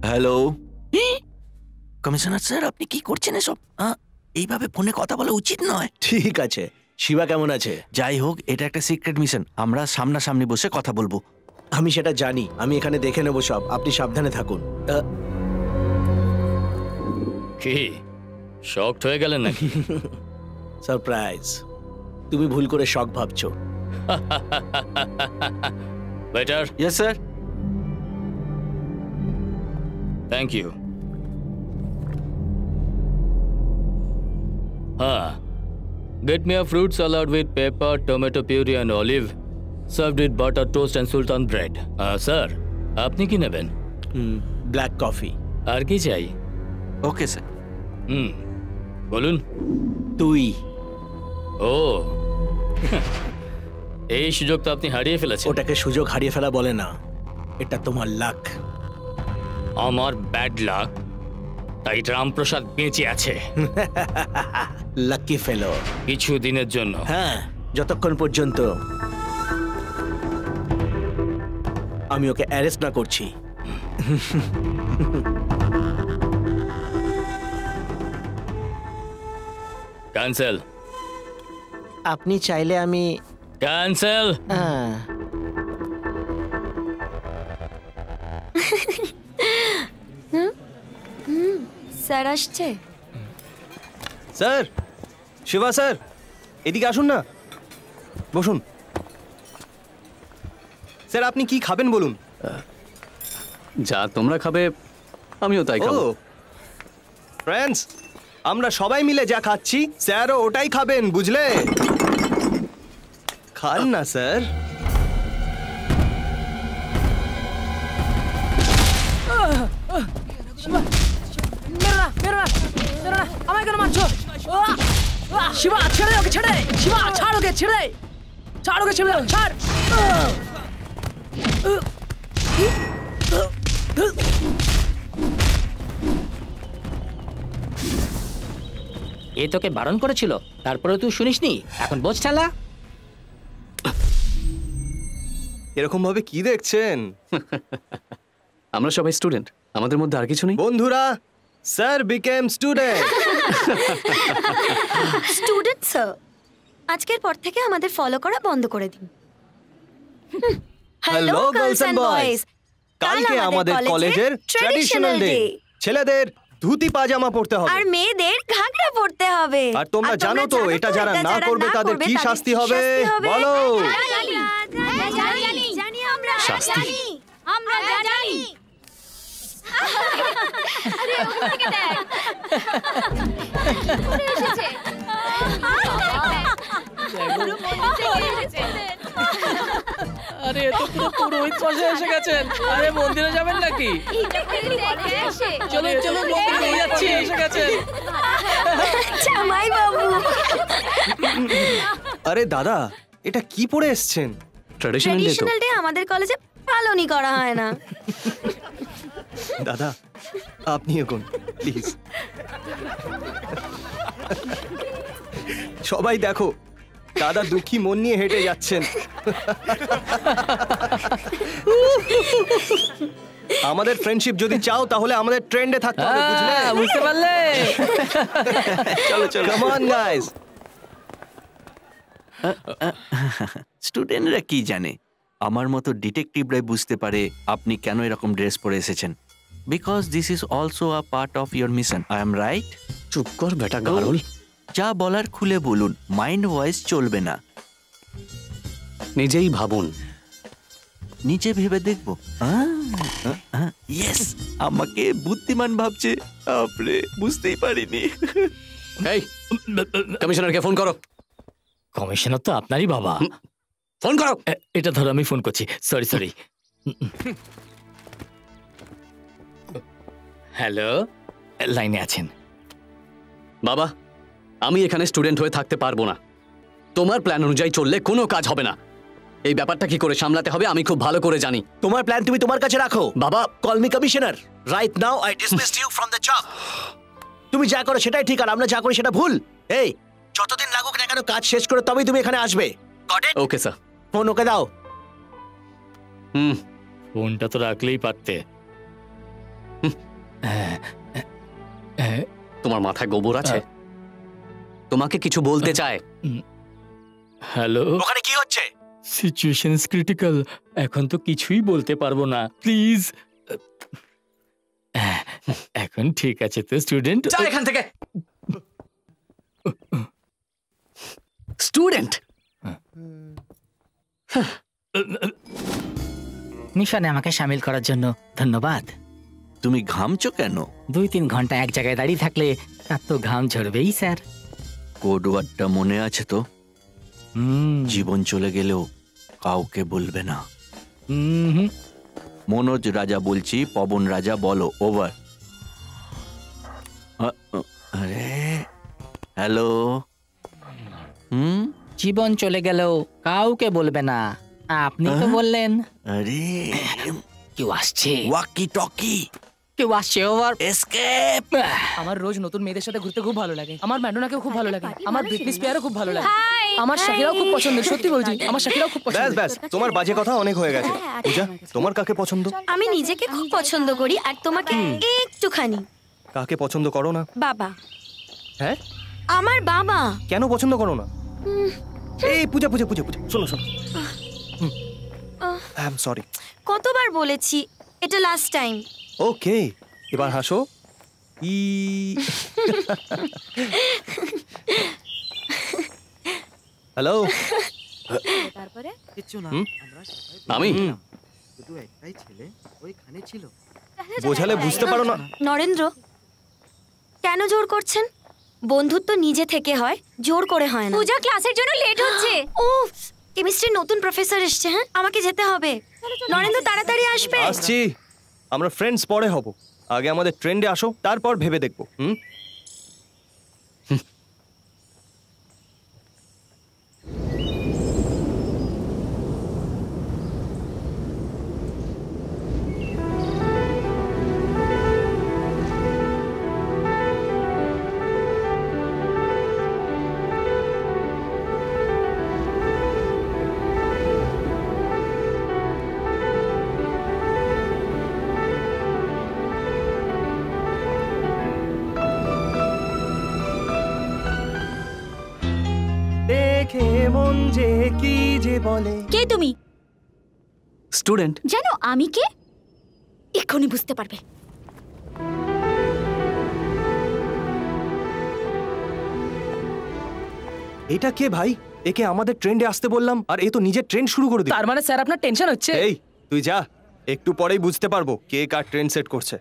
Hello commissioner sir, আপনি কি করছেন এসব? এইভাবে ফোনে কথা বলা উচিত নয়। ঠিক আছে, শিবা কেমন আছে? যাই হোক, এটা একটা সিক্রেট মিশন, আমরা সামনাসামনি বসে কথা বলবো। আমি সেটা জানি, আমি এখানে দেখে নেবো সব, আপনি সাবধানে থাকুন। কি শকড হয়ে গেলেন নাকি? সারপ্রাইজ। তুমি ভুল করে শক ভাবছো। Waiter. Yes sir. Thank you. Get me a fruit salad with pepper, tomato puree and olive, served with butter toast and sultan bread. Sir, আপনি কি নেবেন? Black coffee. আর কি চাই? Okay sir. বলুন। তুই। ও এই সুযোগ তো আপনি হারিয়ে ফেলেছেন। ওটাকে সুযোগ হারিয়ে ফেলা বলে না, এটা তোমার লাক। আমার ব্যাড লাক, তাই রামপ্রসাদ বেঁচে আছে। লাকি ফেলো। কিছু দিনের জন্য। হ্যাঁ, যতক্ষণ পর্যন্ত আমি ওকে অ্যারেস্ট না করছি। ক্যান্সেল। আপনি চাইলে আমি ক্যান্সেল। স্যার আসছে। স্যার, শিবা স্যার, এদিকে আসুন না, বসুন। স্যার, আপনি কি খাবেন বলুন? যা তোমরা খাবে আমিও তাই খাবো। ফ্রেন্ডস, আমরা সবাই মিলে যা খাচ্ছি স্যারও ওটাই খাবেন, বুঝলে? খান না স্যার। আমায় কেন মারছো? শিবা, ছেড়ে ওকে, ছেড়ে। শিবা, ছাড় ওকে, ছেড়ে। ছাড় ওকে, ছেড়ে, ছাড়। এ তোকে বারণ করেছিল, তারপরে তুই শুনিসনি? এখন বোঝ ঠালা। এরকম ভাবে কি দেখছেন? আমরা সবাই স্টুডেন্ট, আমাদের মধ্যে আর কিছু নেই। বন্ধুরা, sir became student. Student sir, আজকের পর থেকে আমাদের ফলো করা বন্ধ করে দিন। হ্যালো গার্লস এন্ড বয়েজ, কালকে আমাদের কলেজের ট্র্যাডিশনাল ডে। ছেলেদের ধুতি পাজামা পরতে হবে আর মেয়েদের ঘাগরা পরতে হবে। আর তোমরা জানো তো এটা যারা না করবে তাদের কি শাস্তি হবে? বলো। জানি আমরা, শাস্তি? আমরা জানি। আরে ওখান থেকে দেখ, ঘুরে এসেছে। আরে এ তো পুরো পুরোহিত মশাই এসে গেছেন। আরে মন্দিরে যাবেন নাকি? চলো চলো, মন্দিরে যাচ্ছি, এসে গেছেন। জামাই বাবু। আরে দাদা, এটা কি পরে এসেছেন? ট্র্যাডিশনাল ডে আমাদের কলেজে পালনই করা হয় না। দাদা, আপনি এখন প্লিজ। সবাই দেখো, দাদা দুঃখী মন নিয়ে হেঁটে যাচ্ছেন। আমাদের ফ্রেন্ডশিপ যদি চাও তাহলে আমাদের ট্রেন্ডে থাকতে হবে, বুঝলে? বুঝতে পারলে? চলো চলো, কাম অন গাইস। স্টুডেন্টরা কি জানে, আমার মতো ডিটেকটিভরাই বুঝতে পারে আপনি কেন এরকম ড্রেস পরে এসেছেন। Because this is also a part of your mission. I am right? চুপ কর বেটা গারল। যা বলার খুলে বলুন, মাইন্ড ভয়েস চলবে না। নিজেই ভাবুন। নিচে ভেবে দেখবো। ইয়েস, আমাকে বুদ্ধিমান ভাবছে। আপনি বুঝতেই পারিনি। এই কমিশনারকে ফোন করো। কমিশনার তো আপনারই বাবা। ফোন করো। এটা ধরো, আমি ফোন করছি। Sorry sorry. হ্যালো, লাইনে আছেন? বাবা, আমি এখানে স্টুডেন্ট হয়ে থাকতে পারবো না। তোমার প্ল্যান অনুযায়ী চললে কোনো কাজ হবে না। এই ব্যাপারটা কি করে সামলাতে হবে আমি খুব ভালো করে জানি। তোমার প্ল্যান তুমি তোমার কাছে রাখো। বাবা, call me commissioner. Right now I dismiss you from the job. তুমি যা করো সেটাই ঠিক, আর আমরা যা করি সেটা ভুল। এই, যতদিন লাগুক না কেন কাজ শেষ করে তবেই তুমি এখানে আসবে। Got it? Okay sir. Phone ওকে দাও। ফোনটা তো রাখলেই পারতে। তোমার মাথায় গোবর আছে? তোমাকে কিছু বলতে চায়। হ্যালো, ওখানে কি হচ্ছে? Situation is critical. এখন তো কিছুই বলতে পারবো না, প্লিজ। এখন ঠিক আছে তো স্টুডেন্ট? যা এখান থেকে। স্টুডেন্ট মিশনে আমাকে সামিল করার জন্য ধন্যবাদ। তুমি ঘামছো কেন? 2-3 ঘন্টা এক জায়গায় দাঁড়িয়ে থাকলে তার তো ঘাম ঝরবেই স্যার। কোড ওয়ার্ডটা মনে আছে তো? জীবন চলে গেলেও কাউকে বলবে না। মনোজ রাজা বলছি, পবন রাজা বলো। ওভার। আরে হ্যালো। জীবন চলে গেলেও কাউকে বলবে না, আপনি তো বললেন। আরে কেউ আসছে, ওয়াকি টকি। কেউ আসছে। ওভার। এসকেপ। আমার রোজ নতুন মেয়েদের সাথে ঘুরতে খুব ভালো লাগে। আমার ম্যাডোনাকেও খুব ভালো লাগে। আমার ব্রিটনি স্পিয়ারও খুব ভালো লাগে। আমার শাকিরাও খুব পছন্দ। সত্যি বলছি, আমার শাকিরাও খুব পছন্দ। ব্যাস ব্যাস, তোমার বাজে কথা অনেক হয়ে গেছে। পূজা, তোমার কাকে পছন্দ? আমি নিজেকে খুব পছন্দ করি, আর তোমাকে একটুখানি। কাকে পছন্দ করো না? বাবা। হ্যাঁ? আমার বাবা। কেন পছন্দ করো না? এই পূজা পূজা পূজা পূজা, শোনো শোনো। I am sorry. কতবার বলেছি, এটা লাস্ট টাইম। ওকে, এবার হাসো। হ্যালো। তারপরে আমি বোঝালে বুঝতে পারো না? নরেন্দ্র, কেন জোর করছেন? বন্ধুত্ব নিজে থেকে হয়, জোর করে হয় না। পূজা, ক্লাসের জন্য লেট হচ্ছে। ও, কেমিস্ট্রির নতুন প্রফেসর এসেছে। হ্যাঁ, আমাকে যেতে হবে। নরেন্দ্র তাড়াতাড়ি আসবে। আসছি। আমরা ফ্রেন্ডস পরে হব, আগে আমাদের ট্রেন্ডে আসো, তারপর ভেবে দেখবো। দেখে মন যে কি যে বলে। কে তুমি? স্টুডেন্ট। জানো আমি কে? এক্ষুনি বুঝতে পারবে। এটা কে ভাই? একে আমাদের ট্রেন্ডে আসতে বললাম, আর এ তো নিজের ট্রেন্ড শুরু করে দিল। তার মানে স্যার আপনার টেনশন হচ্ছে? এই তুই যা, একটু পরেই বুঝতে পারবো কে কার ট্রেন্ড সেট করছে।